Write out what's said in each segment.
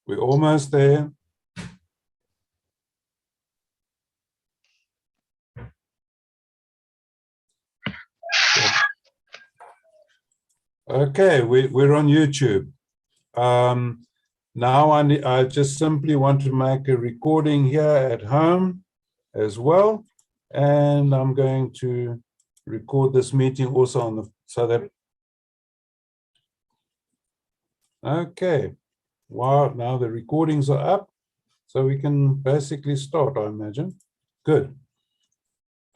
We're almost there. Okay, we're on YouTube. Now I just simply want to make a recording here at home as well. And I'm going to record this meeting also on the, so that, okay. Wow, now the recordings are up. So we can basically start, I imagine. Good.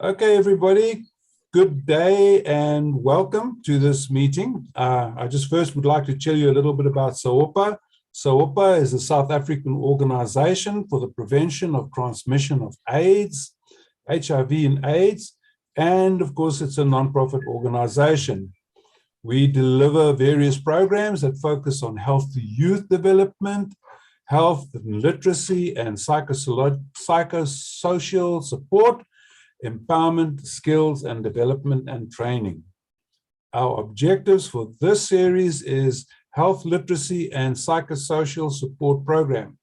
Okay, everybody. Good day and welcome to this meeting. I just first would like to tell you a little bit about SAOPA. SAOPA is a South African organization for the prevention of transmission of AIDS, HIV and AIDS, and of course it's a non-profit organization. We deliver various programs that focus on healthy youth development, health and literacy, and psychosocial support, empowerment, skills and development and training. Our objectives for this series is health literacy and psychosocial support program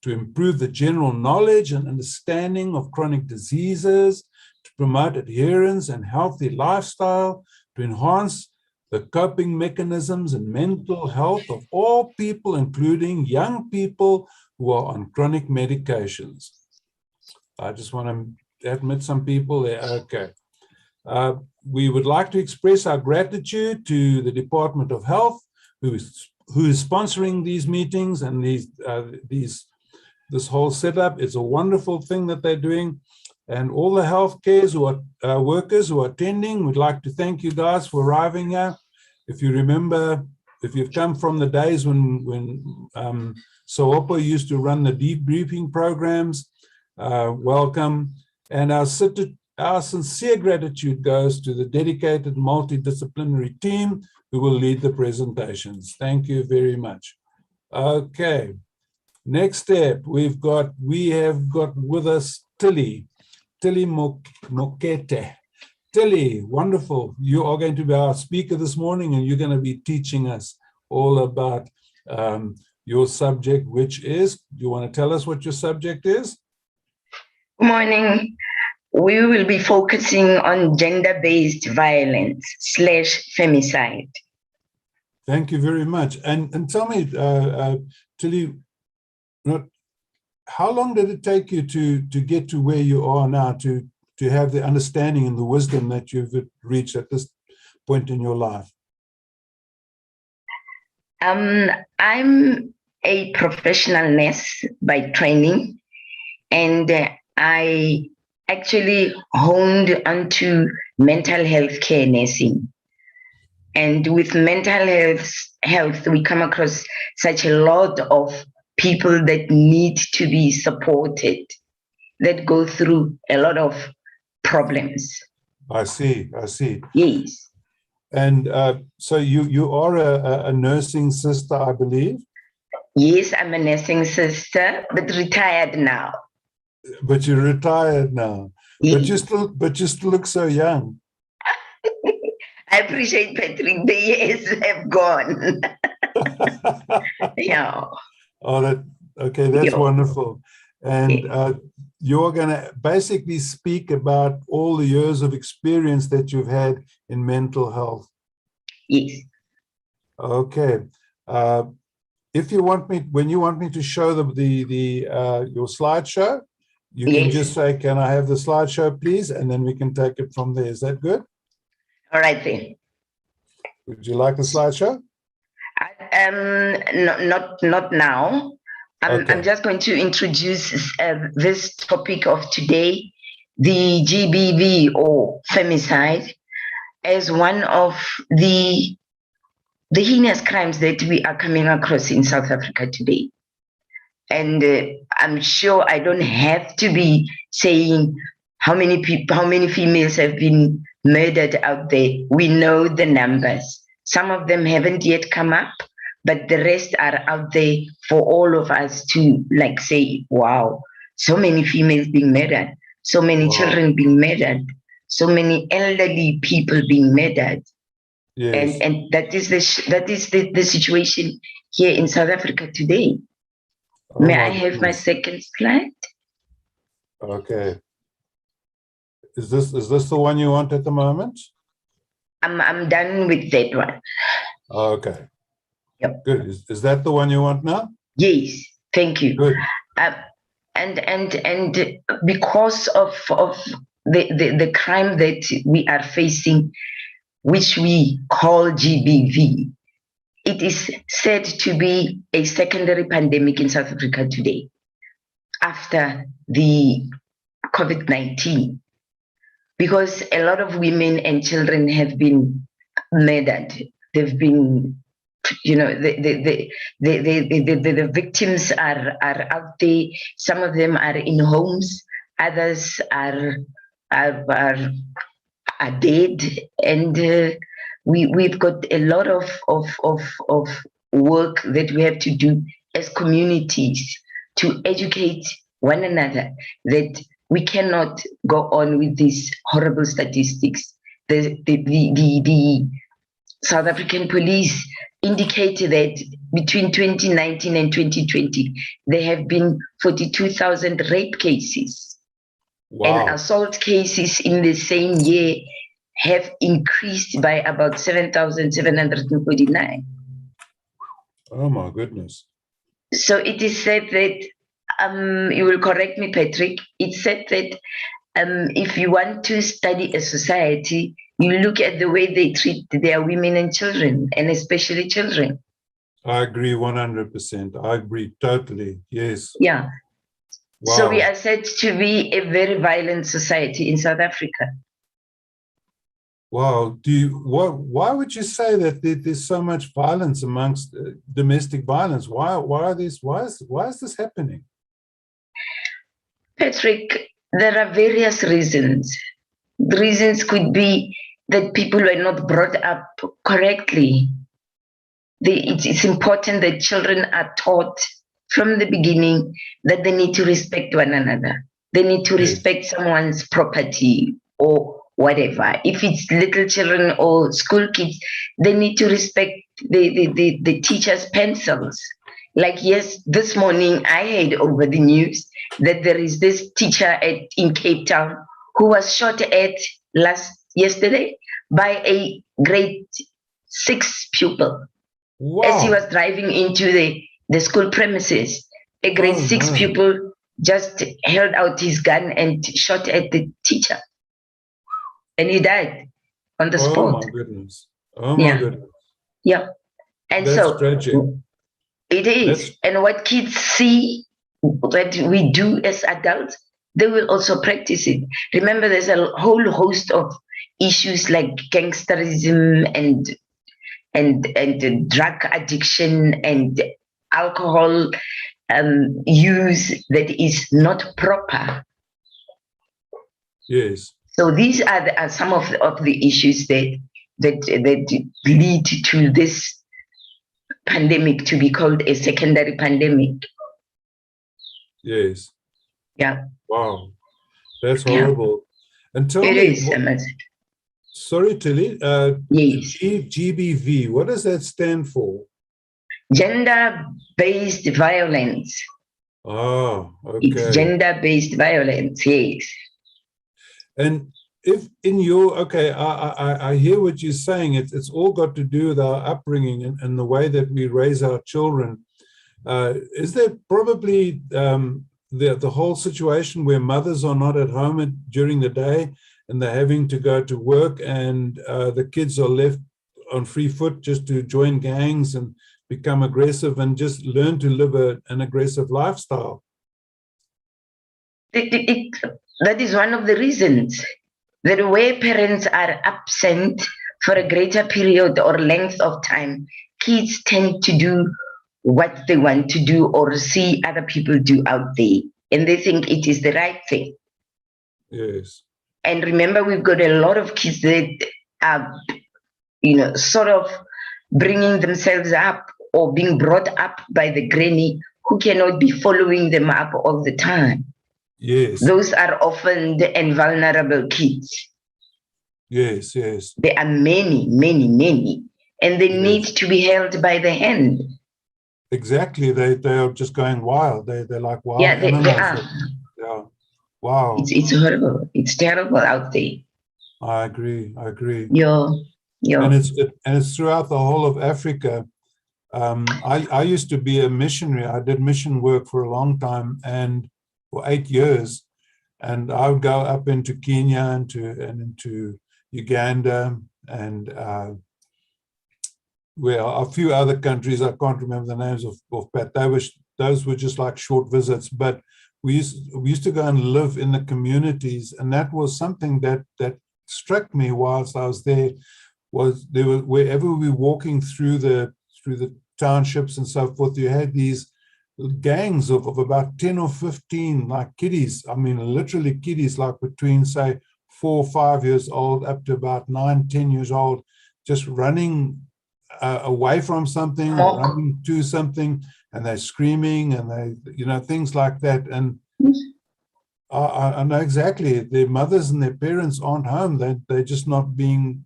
to improve the general knowledge and understanding of chronic diseases, to promote adherence and healthy lifestyle, to enhance the coping mechanisms and mental health of all people, including young people who are on chronic medications. I just want to admit some people there. Okay. We would like to express our gratitude to the Department of Health, who is sponsoring these meetings and this whole setup. It's a wonderful thing that they're doing. And all the healthcare workers who are attending, we'd like to thank you guys for arriving here. If you remember, if you've come from the days when SAOPA used to run the debriefing programs, welcome. And our sincere gratitude goes to the dedicated multidisciplinary team who will lead the presentations. Thank you very much. Okay, next step, we have got with us Thilly Mokete. Thilly, wonderful. You are going to be our speaker this morning and you're going to be teaching us all about your subject, which is, do you want to tell us what your subject is? Good morning. We will be focusing on gender-based violence / femicide. Thank you very much. And tell me, Thilly, how long did it take you to get to where you are now, to have the understanding and the wisdom that you've reached at this point in your life? I'm a professional nurse by training, and I actually honed onto mental health care nursing. And with mental health, we come across such a lot of people that need to be supported, that go through a lot of problems. I see. Yes. And so you are a nursing sister, I believe? Yes, I'm a nursing sister, but retired now. But you're retired now. Yes. But you still look so young. I appreciate, Patrick. The years have gone. Yeah. Oh, that's wonderful. And you're going to basically speak about all the years of experience that you've had in mental health. Yes. Okay. If you want me, when you want me to show your slideshow, you can just say, "Can I have the slideshow, please?" And then we can take it from there. Is that good? All right then. Would you like the slideshow? Not now. I'm just going to introduce this topic of today, the GBV or femicide, as one of the heinous crimes that we are coming across in South Africa today. And I'm sure I don't have to be saying how many females have been murdered out there. We know the numbers. Some of them haven't yet come up, but the rest are out there for all of us to say, wow, so many females being murdered, so many children being murdered, so many elderly people being murdered. Yes. And that is the situation here in South Africa today. May I have my second slide? Okay. Is this the one you want at the moment? I'm done with that one. Okay. Yep. Good. Is that the one you want now? Yes. Thank you. Good. And because of the crime that we are facing, which we call GBV, it is said to be a secondary pandemic in South Africa today, after the COVID-19, because a lot of women and children have been murdered. They've been, the victims are out there. Some of them are in homes, others are dead, and we've got a lot of work that we have to do as communities to educate one another that we cannot go on with these horrible statistics. The South African police indicated that between 2019 and 2020, there have been 42,000 rape cases. Wow. And assault cases in the same year have increased by about 7,749. Oh my goodness. So it is said that, you will correct me, Patrick, it's said that if you want to study a society, you look at the way they treat their women and children, and especially children. I agree 100%. I agree totally. Yes. Yeah. Wow. So we are said to be a very violent society in South Africa. Wow. Why would you say that there's so much violence amongst domestic violence? Why is this happening? Patrick, there are various reasons. The reasons could be that people were not brought up correctly. It's important that children are taught from the beginning that they need to respect one another. They need to respect someone's property or whatever. If it's little children or school kids, they need to respect the teacher's pencils. Like, yes, this morning I heard over the news that there is this teacher in Cape Town who was shot at yesterday by a grade 6 pupil. Wow. As he was driving into the school premises. A grade 6 pupil just held out his gun and shot at the teacher. And he died on the spot. Oh my goodness. Oh my goodness. Yeah. And that's so tragic. It is. And what kids see that we do as adults, they will also practice it. Remember, there's a whole host of issues like gangsterism and drug addiction and alcohol use that is not proper. Yes. So these are some of the issues that lead to this pandemic to be called a secondary pandemic. Yes. Yeah. Wow. That's horrible. Yeah. And tell it me. Is, sorry, Thilly. Yes. GBV, what does that stand for? Gender-based violence. Oh, okay. It's gender-based violence, yes. And if in your, I hear what you're saying. It's all got to do with our upbringing and the way that we raise our children. Is there probably the whole situation where mothers are not at home during the day and they're having to go to work and the kids are left on free foot just to join gangs and become aggressive and just learn to live an aggressive lifestyle? That is one of the reasons that where parents are absent for a greater period or length of time, kids tend to do what they want to do or see other people do out there, and they think it is the right thing. Yes. And remember, we've got a lot of kids that are, sort of bringing themselves up or being brought up by the granny who cannot be following them up all the time. Yes. Those are orphaned and vulnerable kids. Yes, yes. There are many, many, many, and they need to be held by the hand. Exactly. They are just going wild. They're like wild Yeah, they animals. are. Yeah. Wow. It's horrible. It's terrible out there. I agree. I agree. Yeah, And yeah. it's throughout the whole of Africa. I used to be a missionary. I did mission work for a long time, and for 8 years, and I would go up into Kenya and into Uganda and well, a few other countries. I can't remember the names of but those were just like short visits. But we used to go and live in the communities, and that was something that struck me whilst I was there. Was there were wherever we were walking through the townships and so forth, you had these gangs of about 10 or 15 like kiddies. I mean, literally kiddies, like between say 4 or 5 years old up to about 9, 10 years old, just running away from something or running to something, and they're screaming and they, things like that. And I know exactly, their mothers and their parents aren't home. They're just not being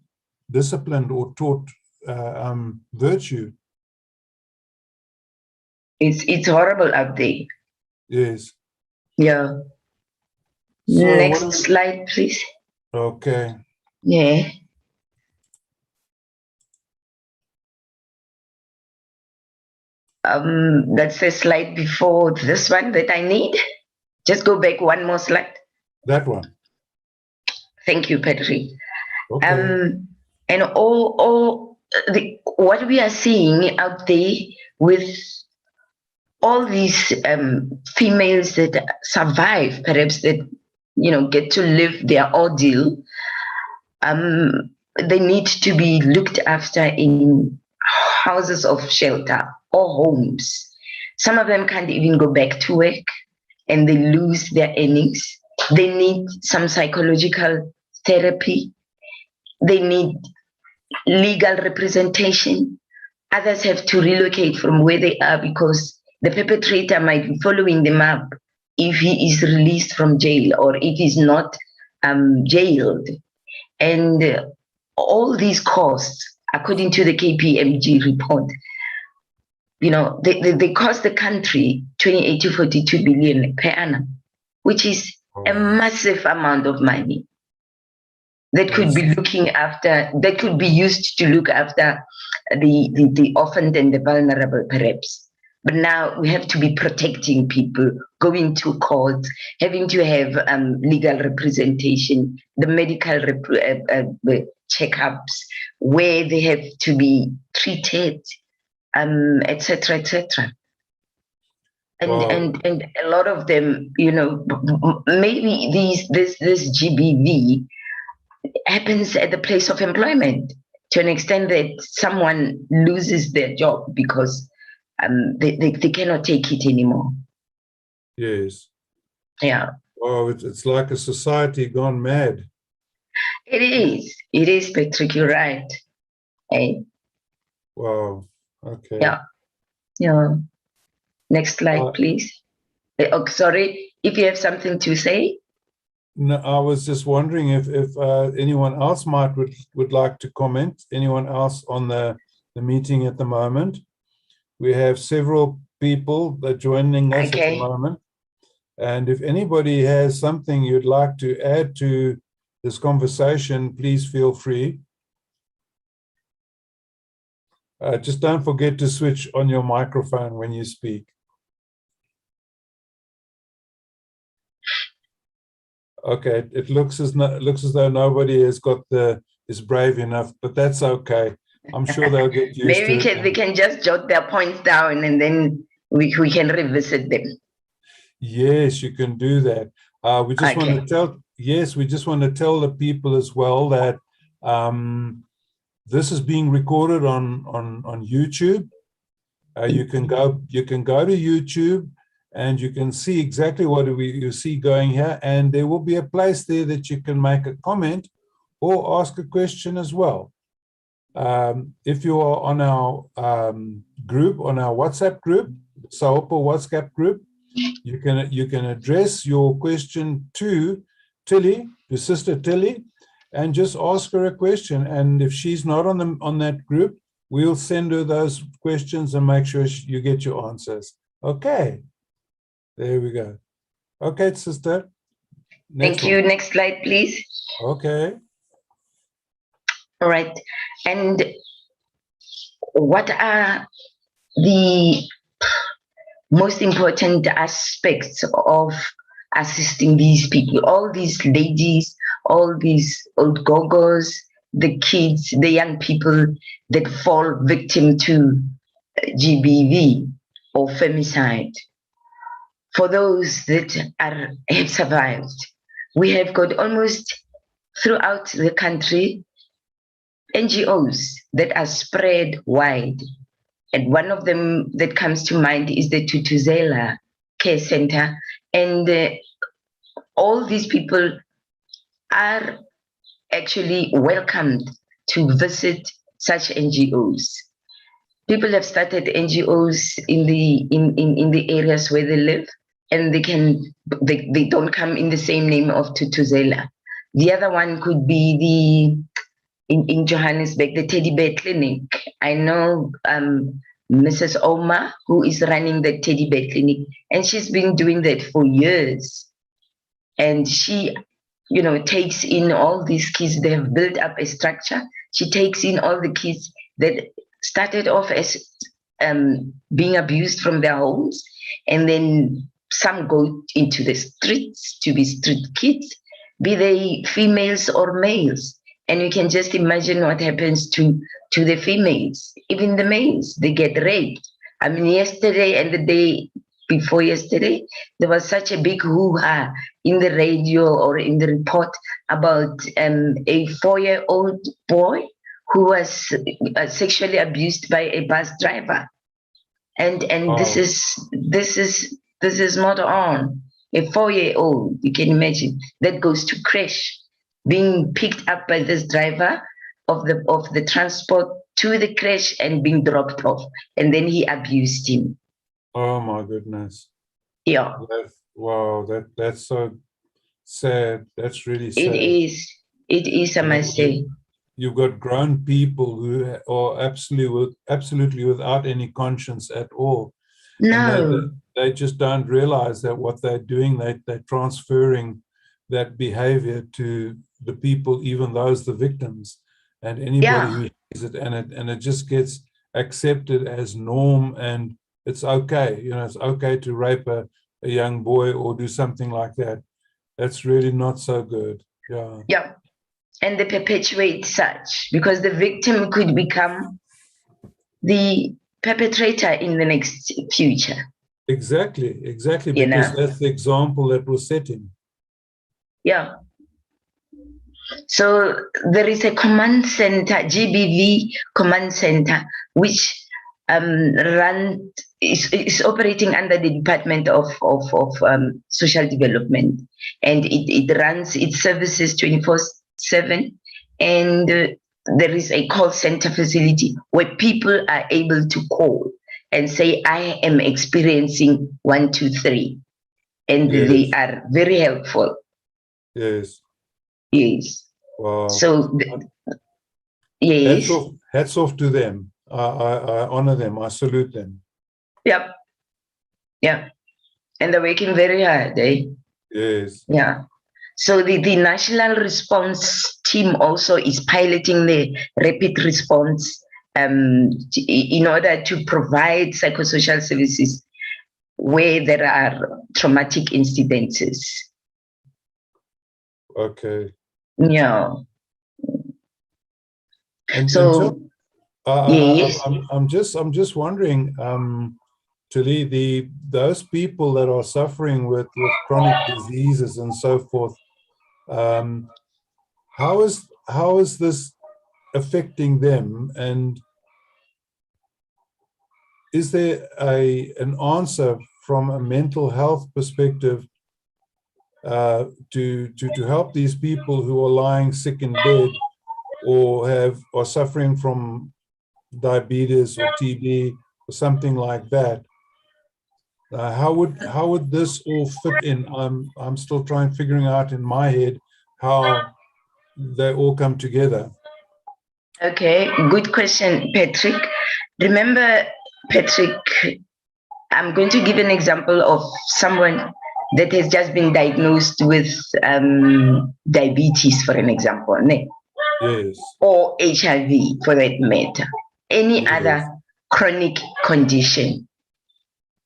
disciplined or taught virtue. It's horrible out there. Yes. Yeah. So Next slide, please. Okay. Yeah. That's the slide before this one that I need. Just go back one more slide. That one. Thank you, Patrick. Okay. And what we are seeing out there with all these females that survive, perhaps that get to live their ordeal, they need to be looked after in houses of shelter or homes. Some of them can't even go back to work, and they lose their earnings. They need some psychological therapy. They need legal representation. Others have to relocate from where they are because the perpetrator might be following them up if he is released from jail or if he's not jailed. And all these costs, according to the KPMG report, they cost the country 28 to 42 billion per annum, which is a massive amount of money that could be that could be used to look after the orphaned and the vulnerable, perhaps. But now we have to be protecting people, going to court, having to have legal representation, the medical checkups, where they have to be treated, etc., etc. And a lot of them, maybe this GBV happens at the place of employment to an extent that someone loses their job because they cannot take it anymore. Yes. Yeah. Oh, it's like a society gone mad. It is, Patrick, you're right. Hey. Wow. Okay. Yeah. Next slide, please. Oh, sorry, if you have something to say. No, I was just wondering if anyone else would like to comment. Anyone else on the meeting at the moment? We have several people that are joining us at the moment. And if anybody has something you'd like to add to this conversation, please feel free. Just don't forget to switch on your microphone when you speak. Okay, it looks as though nobody is brave enough, but that's okay. I'm sure they'll get used to it. Maybe they can just jot their points down and then we can revisit them. Yes, you can do that. We just want to tell the people as well that this is being recorded on YouTube. You can go to YouTube and you can see exactly what you see going here, and there will be a place there that you can make a comment or ask a question as well. If you are on our group, on our WhatsApp group, Saopo WhatsApp group, you can address your question to Thilly, to Sister Thilly, and just ask her a question. And if she's not on that group, we'll send her those questions and make sure you get your answers. Okay. There we go. Okay, sister. Thank you. Next slide, please. Okay. All right. And what are the most important aspects of assisting these people, all these ladies, all these old gogos, the kids, the young people that fall victim to GBV or femicide? For those that have survived, we have got almost throughout the country NGOs that are spread wide. And one of them that comes to mind is the Tutuzela Care Center. And all these people are actually welcomed to visit such NGOs. People have started NGOs in the areas where they live, and they don't come in the same name of Tutuzela. The other one could be in Johannesburg, the Teddy Bear Clinic. I know Mrs. Oma, who is running the Teddy Bear Clinic, and she's been doing that for years. And she, takes in all these kids. They have built up a structure. She takes in all the kids that started off as being abused from their homes, and then some go into the streets to be street kids, be they females or males. And you can just imagine what happens to the females. Even the males, they get raped. I mean, yesterday and the day before yesterday, there was such a big hoo-ha in the radio or in the report about a 4-year-old boy who was sexually abused by a bus driver. And this is not on. A 4-year-old, you can imagine, that goes to crash, being picked up by this driver of the transport to the crash and being dropped off, and then he abused him. Oh my goodness. Yeah. Wow, that's so sad. That's really sad. It is, I must say. You've got grown people who are absolutely without any conscience at all. No. And they just don't realize that what they're doing, they're transferring that behavior to the people, even those the victims, and anybody who sees it, and it just gets accepted as norm, and it's okay. It's okay to rape a young boy or do something like that. That's really not so good. Yeah. Yeah. And they perpetuate such, because the victim could become the perpetrator in the next future. Exactly, because that's the example that was setting. Yeah. So there is a command center, GBV command center, which is operating under the Department of Social Development, and it runs its services 24/7, and there is a call center facility where people are able to call and say, I am experiencing 1, 2, 3, and they are very helpful. Yes. Yes. Wow. So, yes. Hats off to them. I honor them. I salute them. Yep. Yeah. And they're working very hard, eh? Yes. Yeah. So the national response team also is piloting the rapid response in order to provide psychosocial services where there are traumatic incidences. Okay. Yeah. And so, yes. I'm just wondering, Thilly, those people that are suffering with chronic diseases and so forth, how is this affecting them, and is there an answer from a mental health perspective to help these people who are lying sick in bed or are suffering from diabetes or TB or something like that? How would this all fit in? I'm still figuring out in my head how they all come together. Okay, good question, Patrick. Remember, Patrick, I'm going to give an example of someone that has just been diagnosed with diabetes, for an example, Yes, or HIV for that matter, any yes, other chronic condition.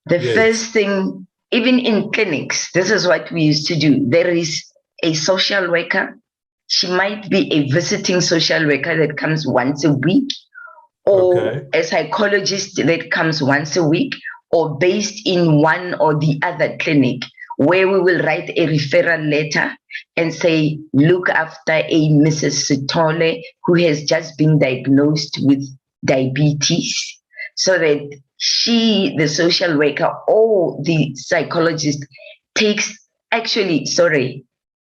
The yes, first thing, even in clinics, this is what we used to do. There is a social worker. She might be a visiting social worker that comes once a week, or okay, a psychologist that comes once a week, or based in one or the other clinic, where we will write a referral letter and say, look after a Mrs. Sitole who has just been diagnosed with diabetes, so that she, the social worker or the psychologist, takes, actually, sorry,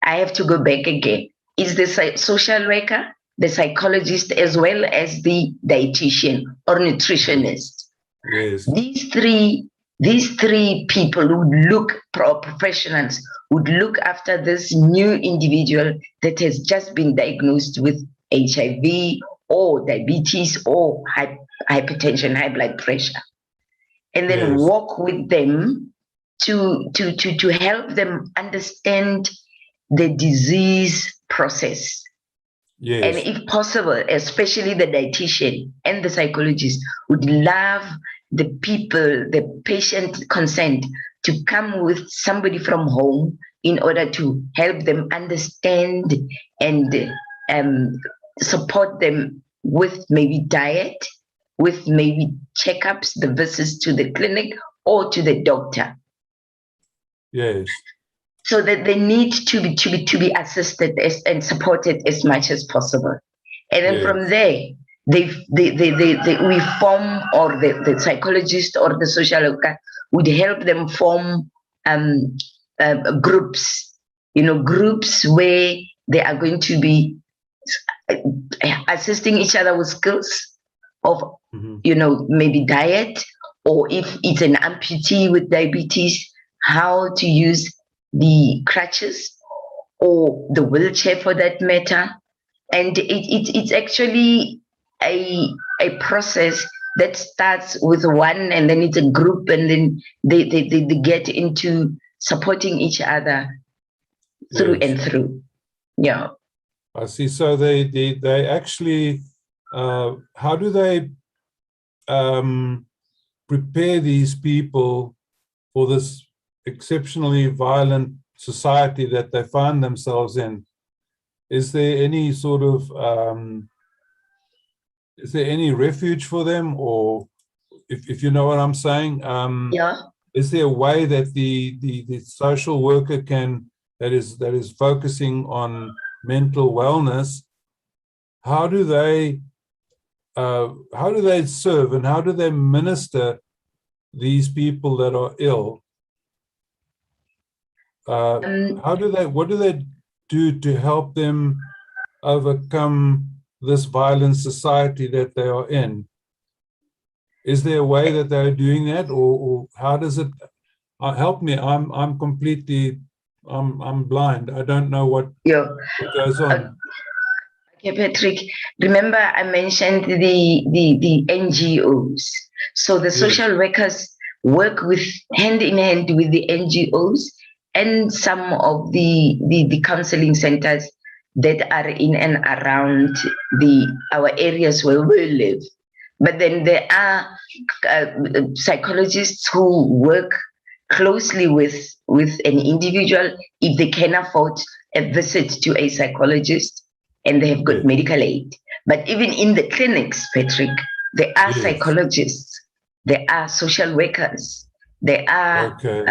I have to go back again. Is the social worker, the psychologist, as well as the dietitian or nutritionist. yes, These three, these three people would look professionals would look after this new individual that has just been diagnosed with HIV or diabetes or hypertension, high blood pressure, and then yes, walk with them to help them understand the disease process. And yes, if possible, especially the dietitian and the psychologist would love the people, the patient consent to come with somebody from home in order to help them understand and um, support them with maybe diet, with maybe checkups, the visits to the clinic or to the doctor, yes, so that they need to be assisted and supported as much as possible. And then from yes, there, we form, or the psychologist or the social worker would help them form groups, groups where they are going to be assisting each other with skills of, mhm, maybe diet, or if it's an amputee with diabetes, how to use the crutches or the wheelchair for that matter. And it's actually a process that starts with one, and then it's a group, and then they get into supporting each other through yes. and through. Yeah. I see. So they actually, how do they prepare these people for this exceptionally violent society that they find themselves in? Is there any sort of is there any refuge for them, or if you know what I'm saying? Yeah. Is there a way that the social worker can, that is focusing on mental wellness? How do they serve, and how do they minister these people that are ill? Um, What do they do to help them overcome this violent society that they are in? Is there a way that they're doing that, or how does it help me? I'm completely I'm blind. I don't know yeah. what goes on. Okay, Patrick, remember I mentioned the NGOs. So the Yes, social workers work with hand in hand with the NGOs and some of the counseling centers that are in and around our areas where we live. But then there are uh, psychologists who work closely with an individual if they can afford a visit to a psychologist and they have got yes, medical aid. But even in the clinics, Patrick, there are yes. psychologists, there are social workers, there are Okay.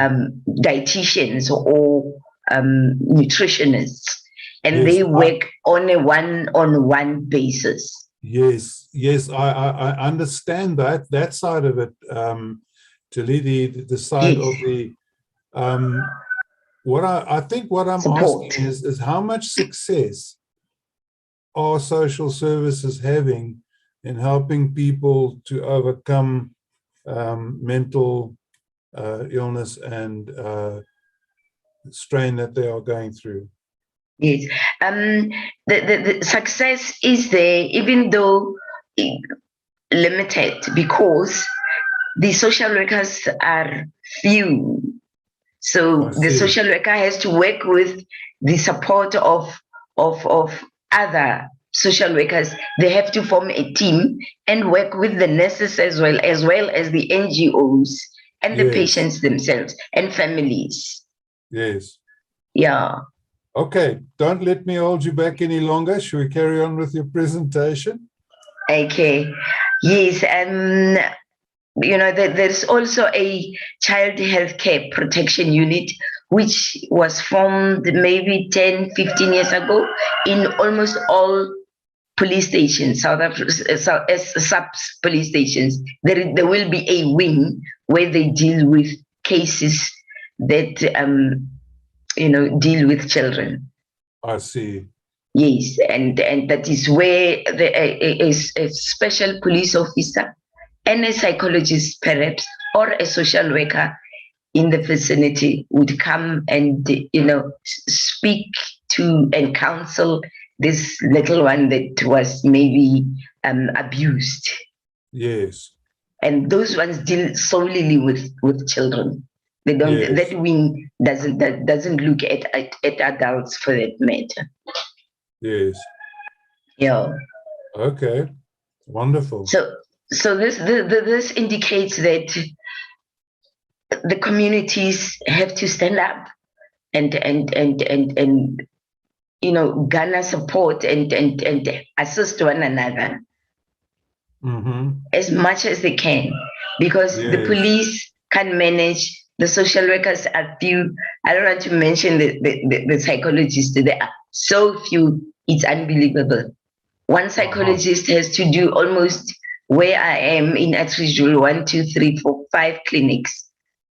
dietitians or nutritionists, and Yes, they work on a one-on-one basis. yes, yes. I understand that side of it. Thilly, the side Yes, of the what I think what I'm support. asking is how much success are social services having in helping people to overcome mental illness and strain that they are going through? Yes. The success is there, even though limited, because the social workers are few. So I the see. social worker has to work with the support of other social workers. They have to form a team and work with the nurses as well as the NGOs and the Yes. patients themselves and families. Yes. Yeah. Okay, don't let me hold you back any longer. Should we carry on with your presentation? Okay. Yes. There's also a child health care protection unit, which was formed maybe 10, 15 years ago in almost all police stations, South Africa, sub police stations. There will be a wing where they deal with cases that, deal with children. I see. Yes, and that is where a special police officer and a psychologist, perhaps, or a social worker in the vicinity would come and speak to and counsel this little one that was maybe abused. Yes. And those ones deal solely with children. They don't. Yes. That wing doesn't look at adults for that matter. Yes. Yeah. Okay. Wonderful. So this indicates that the communities have to stand up and garner support and assist one another as much as they can, because the Yes. police can manage, the social workers are few. I don't want to mention the psychologists. There are so few, it's unbelievable. One psychologist has to do almost, where I am in Atrijul, 1, 2, 3, 4, 5 clinics,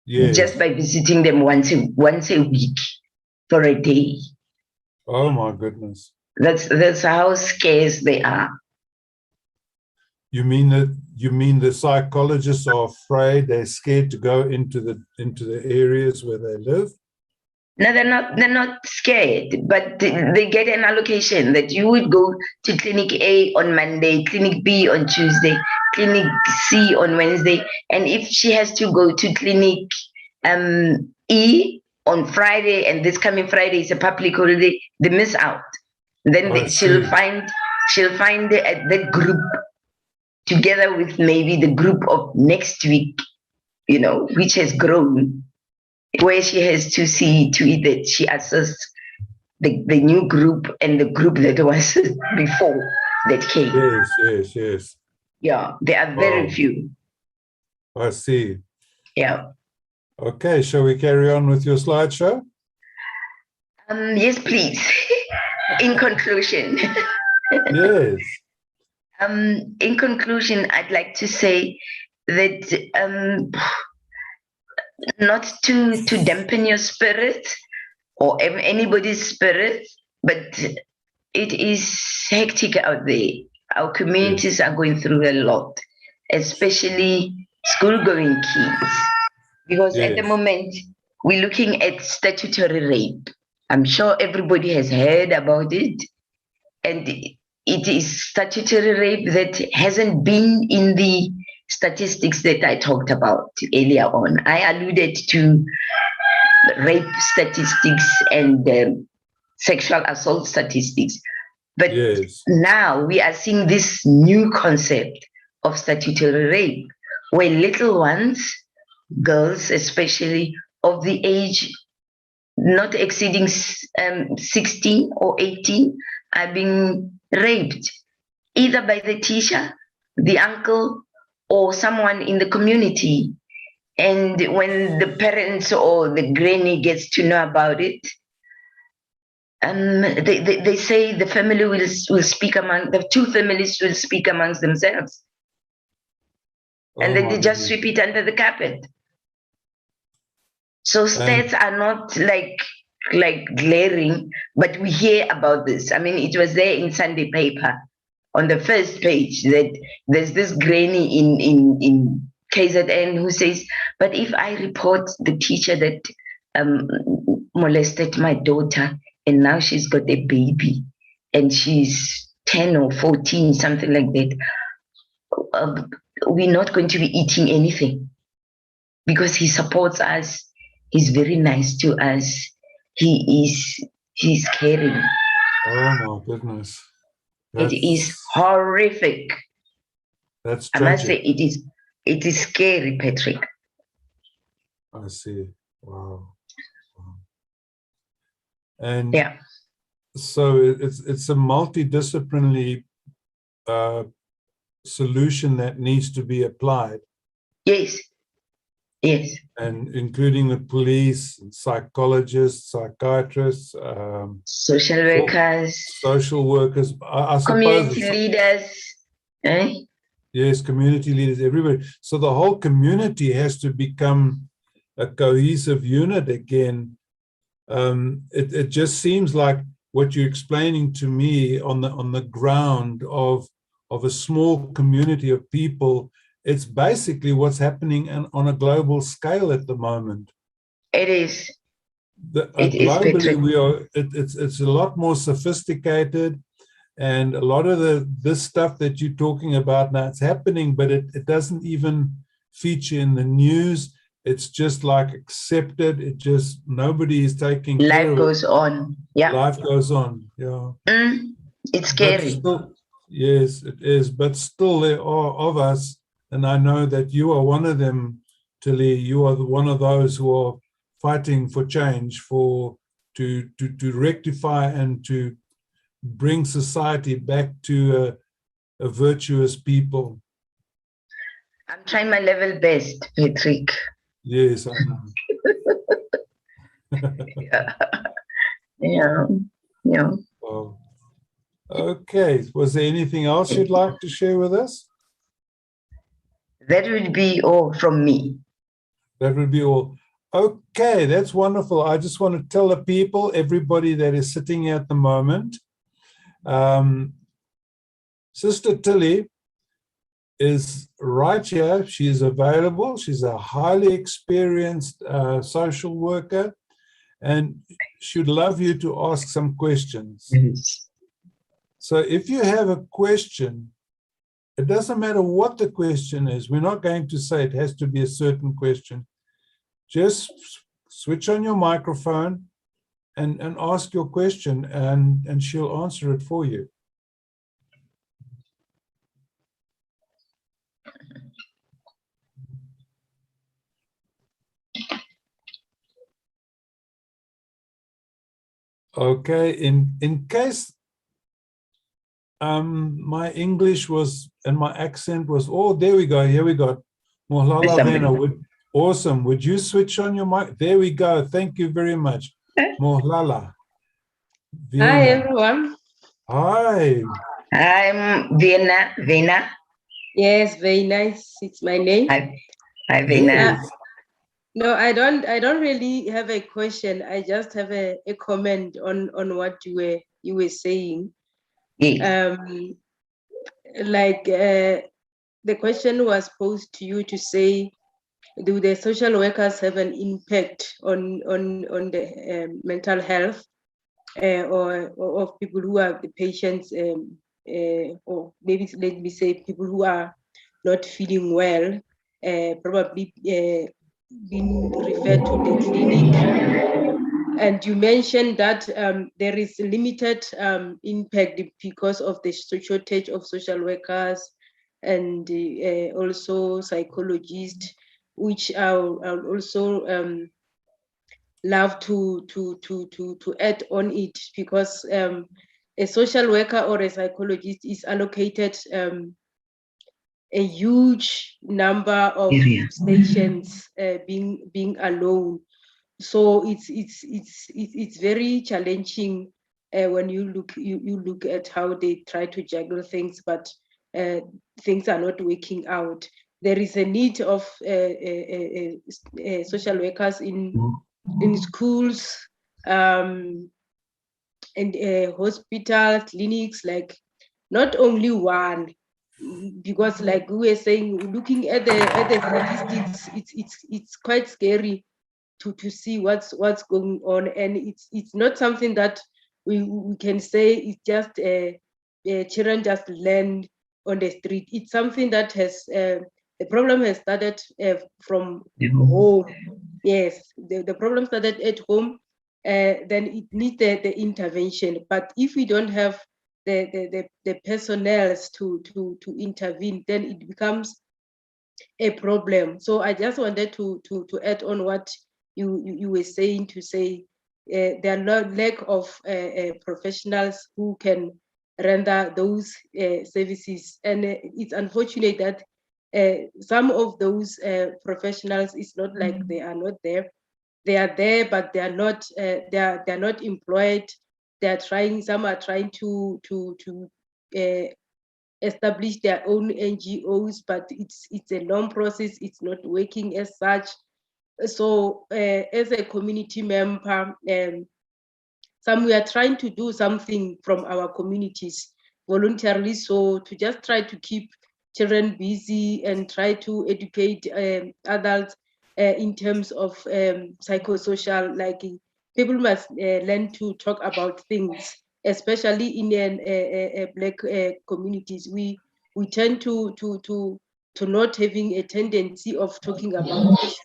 Yes. just by visiting them once a week for a day. Oh my goodness. That's how scarce they are. You mean the psychologists are afraid, they're scared to go into the areas where they live? No, they're not scared, but they get an allocation that you would go to clinic A on Monday, clinic B on Tuesday, clinic C on Wednesday, and if she has to go to clinic E on Friday, and this coming Friday is a public holiday, they miss out. Then she'll find that group together with maybe the group of next week, which has grown, where she has to see to it that she assists the new group and the group that was before that came. Yes. Yeah, there are very few. I see. Yeah. Okay, shall we carry on with your slideshow? Yes, please. In conclusion. Yes. In conclusion, I'd like to say that not to dampen your spirit or anybody's spirit, but it is hectic out there. Our communities are going through a lot, especially school-going kids, because at the moment we're looking at statutory rape. I'm sure everybody has heard about it, and it is statutory rape that hasn't been in the statistics that I talked about earlier on. I alluded to rape statistics and sexual assault statistics. But now we are seeing this new concept of statutory rape, where little ones, girls especially, of the age not exceeding 16 or 18, are being raped, either by the teacher, the uncle, or someone in the community. And when the parents or the granny gets to know about it, they say the family will speak among, the two families will speak amongst themselves. And then they just sweep it under the carpet. So stats are not like glaring, but we hear about this. I mean, it was there in Sunday paper on the first page that there's this granny in KZN who says, but if I report the teacher that molested my daughter, and now she's got a baby, and she's 10 or 14, something like that. We're not going to be eating anything because he supports us. He's very nice to us. He's caring. Oh my goodness. It is horrific. That's tragic. I must say it is scary, Patrick. I see. Wow. And yeah, so it's a multidisciplinary solution that needs to be applied. Yes. Yes. And including the police, psychologists, psychiatrists, social workers, social workers, I community leaders. Yes, community leaders, everybody. So the whole community has to become a cohesive unit again. It just seems like what you're explaining to me on the ground of a small community of people. It's basically what's happening on a global scale at the moment. It is. Globally, we are. It's a lot more sophisticated, and a lot of this stuff that you're talking about now, it's happening, but it doesn't even feature in the news. It's just like accepted. It just nobody is taking care of it. Life goes on. Yeah. Life goes on. Yeah. It's scary. Still, yes, it is. But still, there are of us. And I know that you are one of them, Thilly. You are one of those who are fighting for change, to rectify and to bring society back to a virtuous people. I'm trying my level best, Patrick. Yes, I know. Yeah. Well, okay. Was there anything else you'd like to share with us? That would be all from me. That would be all. Okay, that's wonderful. I just want to tell the people, everybody that is sitting here at the moment, Sister Thilly is right here. She is available. She's a highly experienced social worker, and she'd love you to ask some questions. Yes. So if you have a question, it doesn't matter what the question is. We're not going to say it has to be a certain question. Just switch on your microphone and ask your question, and she'll answer it for you. Okay, in case my English was and my accent was, oh, there we go, here we go. Mohlala Vena, awesome. Would you switch on your mic? There we go. Thank you very much. Mohlala. Hi, everyone. Hi. I'm Vena. Yes, very nice. It's my name. Hi, Vena. No, I don't really have a question. I just have a comment on what you were saying. Yes. The question was posed to you to say, do the social workers have an impact on the mental health or of people who are the patients, or maybe let me say people who are not feeling well, probably being referred to the clinic. And you mentioned that there is limited impact because of the shortage of social workers and also psychologists, which are also love to add on it, because a social worker or a psychologist is allocated a huge number of stations being alone. So it's very challenging when you look at how they try to juggle things, but things are not working out. There is a need of social workers in schools, and hospital clinics, like not only one, because like we were saying, looking at the statistics, it's quite scary to see what's going on, and it's not something that we can say it's just children just learn on the street. It's something that has the problem has started from home. Yes, the problem started at home. Then it needs the intervention. But if we don't have the personnel to intervene, then it becomes a problem. So I just wanted to add on what you were saying, to say there are lack of professionals who can render those services, and it's unfortunate that some of those professionals, it's not like they are not there. They are there, but they are not they're not employed. They are trying. Some are trying to establish their own NGOs, but it's a long process. It's not working as such. So as a community member, we are trying to do something from our communities voluntarily, so to just try to keep children busy and try to educate adults in terms of psychosocial, like people must learn to talk about things, especially in Black communities. We tend to not having a tendency of talking about issues.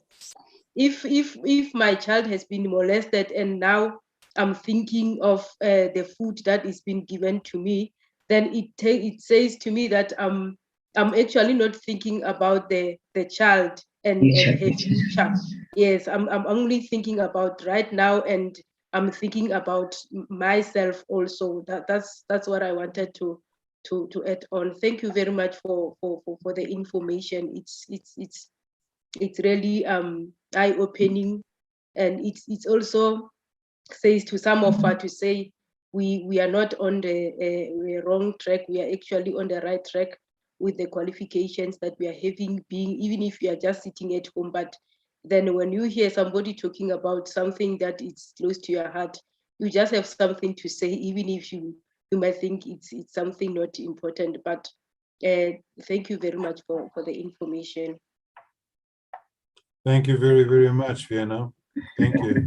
If my child has been molested and now I'm thinking of the food that is being given to me, then it says to me that I'm actually not thinking about the child and her future. Yes, I'm only thinking about right now, and I'm thinking about myself also. That's what I wanted to add on. Thank you very much for the information. It's really eye-opening, and it's also says to some of us to say we are not on the wrong track. We are actually on the right track with the qualifications that we are having, being, even if you are just sitting at home. But then when you hear somebody talking about something that is close to your heart, you just have something to say, even if you might think it's something not important. But thank you very much for the information. Thank you very, very much, Vienna. Thank you.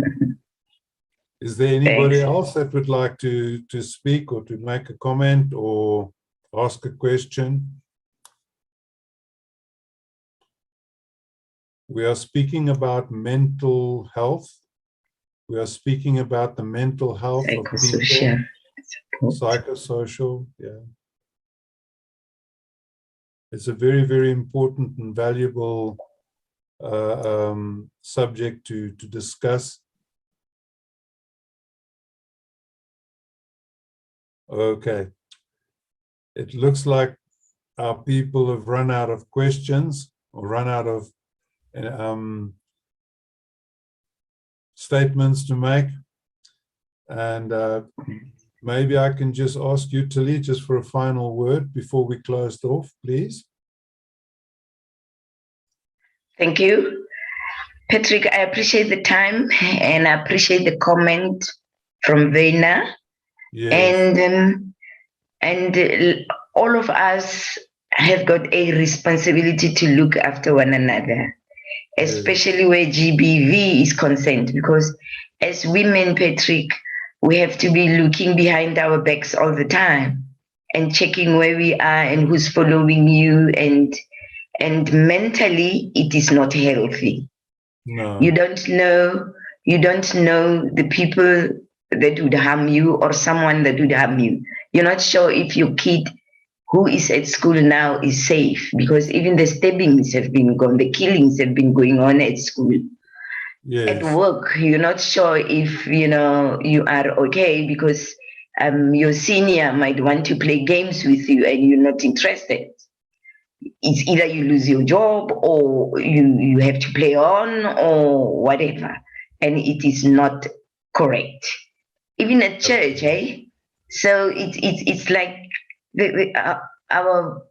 Is there anybody else that would like to speak or to make a comment or ask a question? We are speaking about mental health. We are speaking about the mental health of people. Psychosocial, yeah. It's a very, very important and valuable subject to discuss. Okay. It looks like our people have run out of questions or run out of statements to make. And maybe I can just ask you, Thilly, just for a final word before we closed off, please. Thank you, Patrick. I appreciate the time and I appreciate the comment from Vena. Yes. And all of us have got a responsibility to look after one another, especially where GBV is concerned, because as women, Patrick, we have to be looking behind our backs all the time and checking where we are and who's following you, and mentally it is not healthy. No. You don't know the people that would harm you or someone that would harm you. You're not sure if your kid who is at school now is safe, because even the stabbings have been gone, the killings have been going on at school. Yes. At work, you're not sure if you are okay, because your senior might want to play games with you and you're not interested. It's either you lose your job or you have to play on or whatever, and it is not correct. Even at church, So it's like our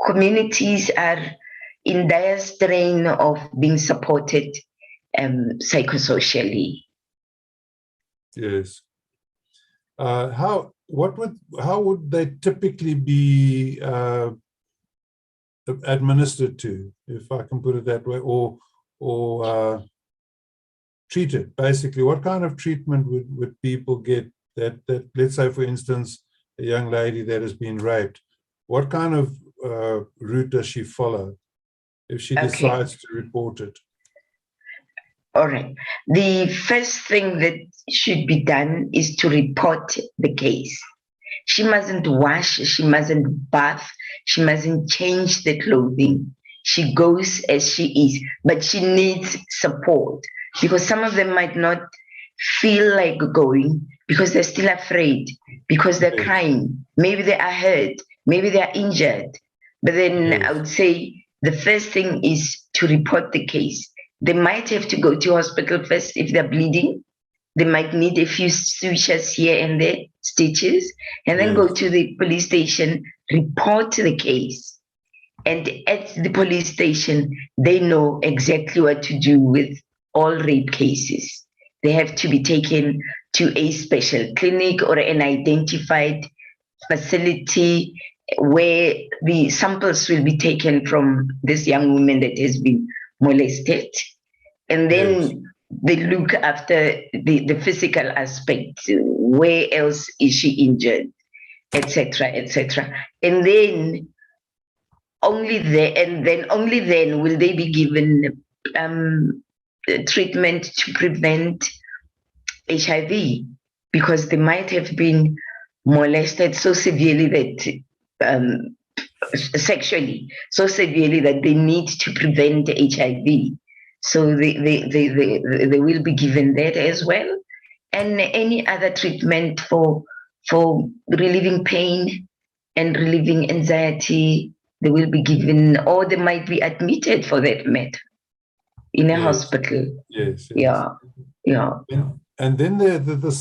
communities are in dire strain of being supported psychosocially. Yes. How would they typically be administered to, if I can put it that way, or treated? Basically, what kind of treatment would people get that let's say, for instance, a young lady that has been raped, what kind of route does she follow if she decides to report it? All right. The first thing that should be done is to report the case. She mustn't wash, she mustn't bath, she mustn't change the clothing. She goes as she is, but she needs support, because some of them might not feel like going because they're still afraid, because they're crying. Maybe they are hurt, maybe they are injured. But then I would say the first thing is to report the case. They might have to go to hospital first if they're bleeding. They might need a few sutures here and there, stitches, and then go to the police station, report the case. And at the police station, they know exactly what to do with all rape cases. They have to be taken to a special clinic or an identified facility where the samples will be taken from this young woman that has been molested. And then they look after the physical aspect. Where else is she injured, etc., etc. And then only then will they be given treatment to prevent HIV, because they might have been molested so severely that sexually, so severely that they need to prevent HIV. So they will be given that as well, and any other treatment for relieving pain and relieving anxiety, they will be given, or they might be admitted for that matter in a hospital. Yeah. And then the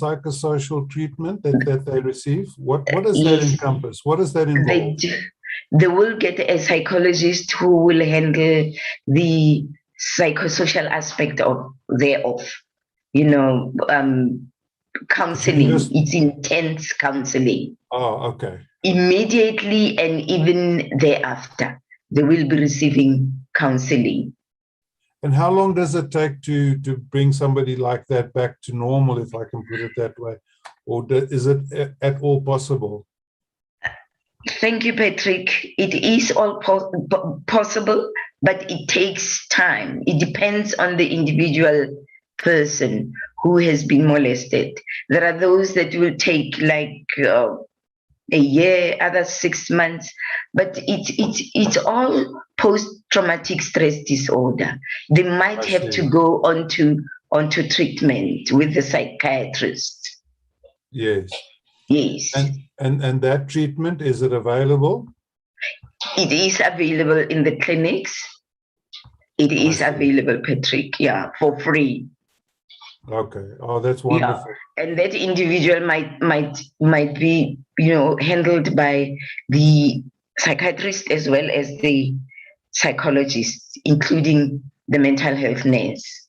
psychosocial treatment that they receive, what does that encompass? What does that involve? They will get a psychologist who will handle the psychosocial aspect thereof. Counseling. It's intense counseling. Oh, okay. Immediately and even thereafter, they will be receiving counseling. And how long does it take to bring somebody like that back to normal, if I can put it that way? Or is it at all possible? Thank you, Patrick. It is all possible, but it takes time. It depends on the individual person who has been molested. There are those that will take like a year, others 6 months, but it's all post-traumatic stress disorder. They might have to go onto treatment with the psychiatrist. Yes. Yes. And that treatment, is it available? It is available in the clinics. It is available, Patrick, for free. Okay. Oh, that's wonderful. Yeah. And that individual might be, handled by the psychiatrist as well as the psychologist, including the mental health nurse.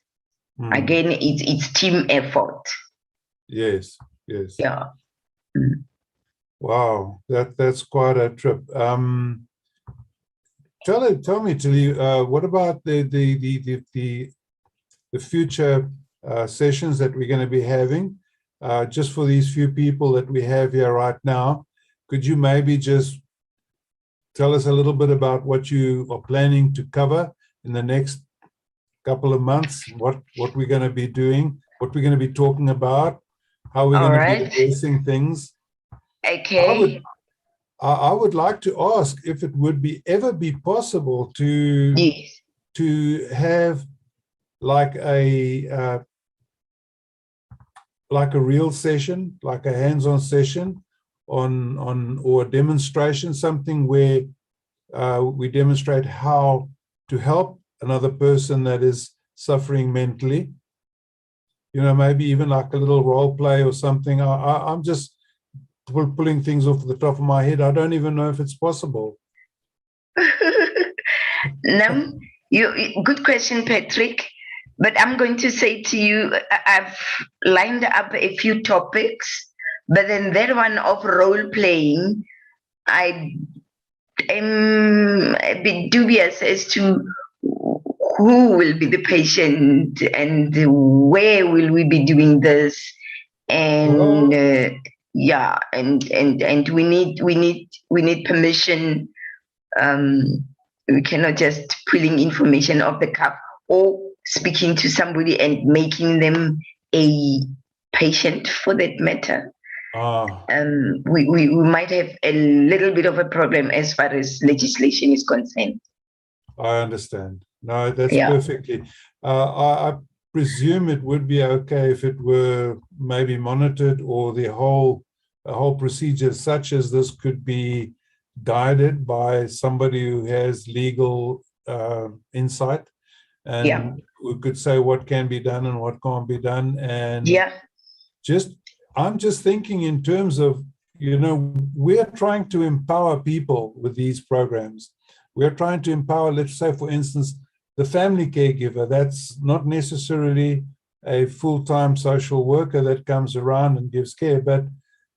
Again, it's team effort. Yes. Yeah. Wow, that's quite a trip. Tell me, Thilly, what about the future sessions that we're going to be having? Just for these few people that we have here right now, could you maybe just tell us a little bit about what you are planning to cover in the next couple of months? What we're going to be doing, what we're going to be talking about, how we're going to be addressing things. Okay. I would like to ask if it would ever be possible to have like a real session, like a hands-on session or a demonstration, something where we demonstrate how to help another person that is suffering mentally. Maybe even like a little role play or something. I'm just pulling things off the top of my head. I don't even know if it's possible. No, good question, Patrick. But I'm going to say to you, I've lined up a few topics, but then that one of role playing, I am a bit dubious as to who will be the patient and where will we be doing this and yeah, and we need permission. We cannot just pulling information off the cuff or speaking to somebody and making them a patient for that matter. We might have a little bit of a problem as far as legislation is concerned. I understand. No, that's perfectly. I presume it would be okay if it were maybe monitored, or the whole procedure such as this could be guided by somebody who has legal insight, and we could say what can be done and what can't be done. And I'm just thinking in terms of, we're trying to empower people with these programs. We're trying to empower, let's say, for instance, the family caregiver. That's not necessarily a full-time social worker that comes around and gives care, but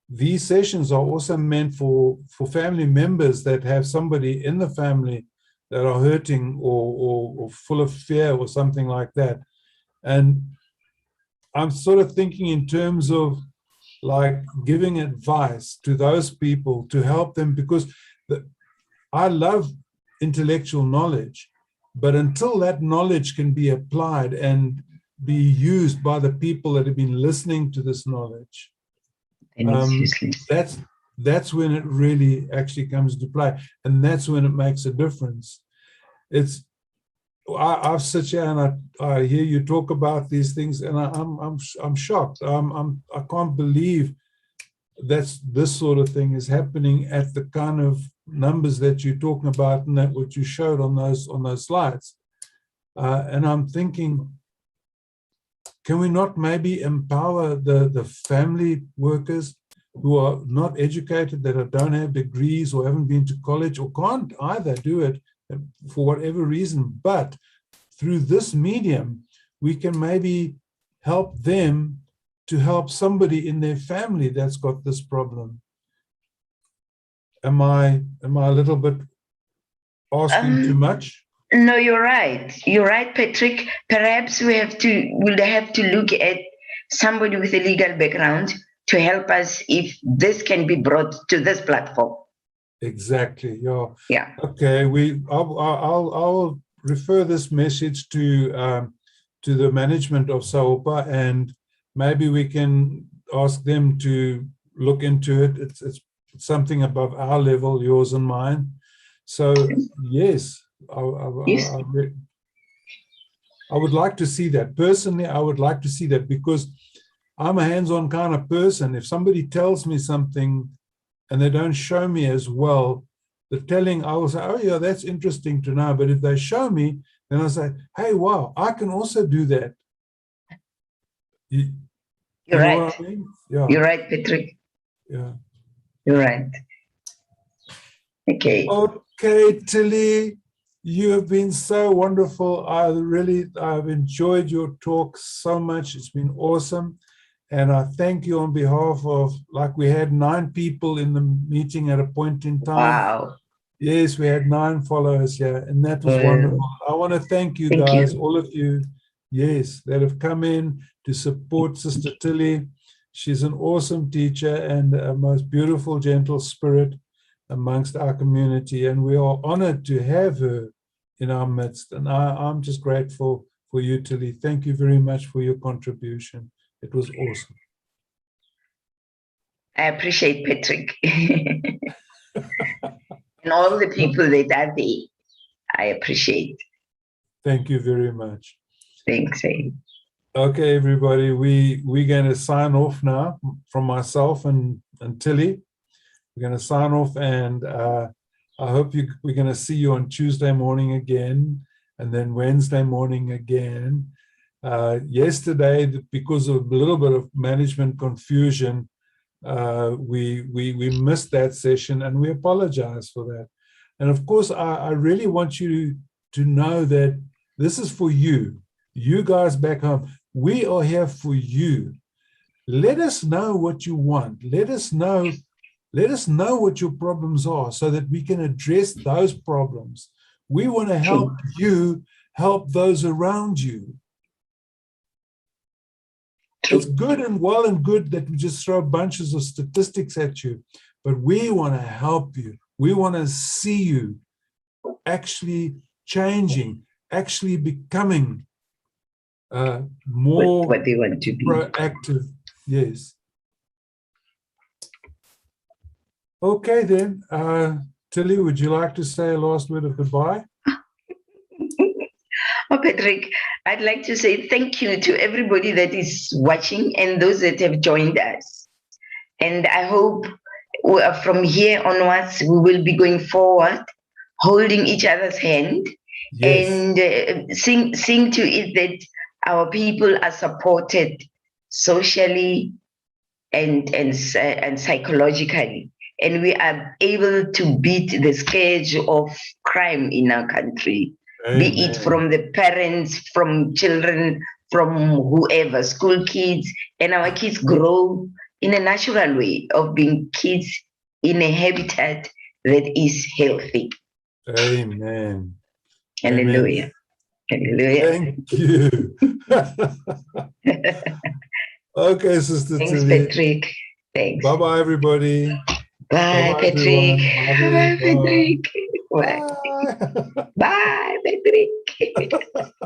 these sessions are also meant for family members that have somebody in the family that are hurting or full of fear or something like that. And I'm sort of thinking in terms of like giving advice to those people to help them, because I love intellectual knowledge, but until that knowledge can be applied and be used by the people that have been listening to this knowledge, that's when it really actually comes to play, and that's when it makes a difference. I've sit here and I hear you talk about these things, and I'm shocked. I can't believe that's this sort of thing is happening at the kind of numbers that you're talking about, and that what you showed on those slides. And I'm thinking, can we not maybe empower the family workers who are not educated, that don't have degrees or haven't been to college or can't either do it for whatever reason, but through this medium, we can maybe help them to help somebody in their family that's got this problem. Am I a little bit asking too much? No, you're right. You're right, Patrick. Perhaps we'll have to look at somebody with a legal background to help us if this can be brought to this platform. Exactly. Yeah. Okay. I'll refer this message to the management of SAOPA, and maybe we can ask them to look into it. It's something above our level, yours and mine. So yes, I would like to see that. Personally, I would like to see that, because I'm a hands-on kind of person. If somebody tells me something and they don't show me as well, the telling, I will say, oh yeah, that's interesting to know. But if they show me, then I say, hey, wow, I can also do that. You're right. What I mean? Yeah. You're right, Patrick. Yeah. You're right. Okay. Okay, Thilly, you have been so wonderful. I've enjoyed your talk so much. It's been awesome. And I thank you on behalf of, like, we had 9 people in the meeting at a point in time. Wow. Yes, we had 9 followers here, and that was wonderful. I want to thank you guys, all of you, yes, that have come in to support Sister Thilly. She's an awesome teacher and a most beautiful, gentle spirit amongst our community, and we are honored to have her in our midst. And I'm just grateful for you, Thilly. Thank you very much for your contribution. It was awesome. I appreciate Patrick. And all the people that are there, I appreciate. Thank you very much. Thanks. Okay, everybody, we're going to sign off now from myself and Thilly. We're going to sign off, and I hope we're going to see you on Tuesday morning again, and then Wednesday morning again. Yesterday, because of a little bit of management confusion, we missed that session, and we apologize for that. And of course, I really want you to know that this is for you guys back home. We are here for you. Let us know what you want. Let us know what your problems are, so that we can address those problems. We want to help you help those around you. It's good and well and good that we just throw bunches of statistics at you, but we want to help you. We want to see you actually changing, actually becoming more what they want to be. proactive. Yes. Okay, then. Thilly, would you like to say a last word of goodbye? Oh, Patrick, I'd like to say thank you to everybody that is watching and those that have joined us. And I hope from here onwards, we will be going forward, holding each other's hand, Yes. and seeing to it that our people are supported socially and psychologically. And we are able to beat the scourge of crime in our country. Amen. Be it from the parents, from children, from whoever, school kids, and our kids grow in a natural way of being kids in a habitat that is healthy. Amen. Hallelujah. Amen. Hallelujah. Thank you. Okay, Sister Thanks, Thilly. Patrick. Thanks. Bye-bye, everybody. Bye, Bye-bye, Patrick. everyone. Bye, Patrick. Bye. Bye. Bye, Patrick.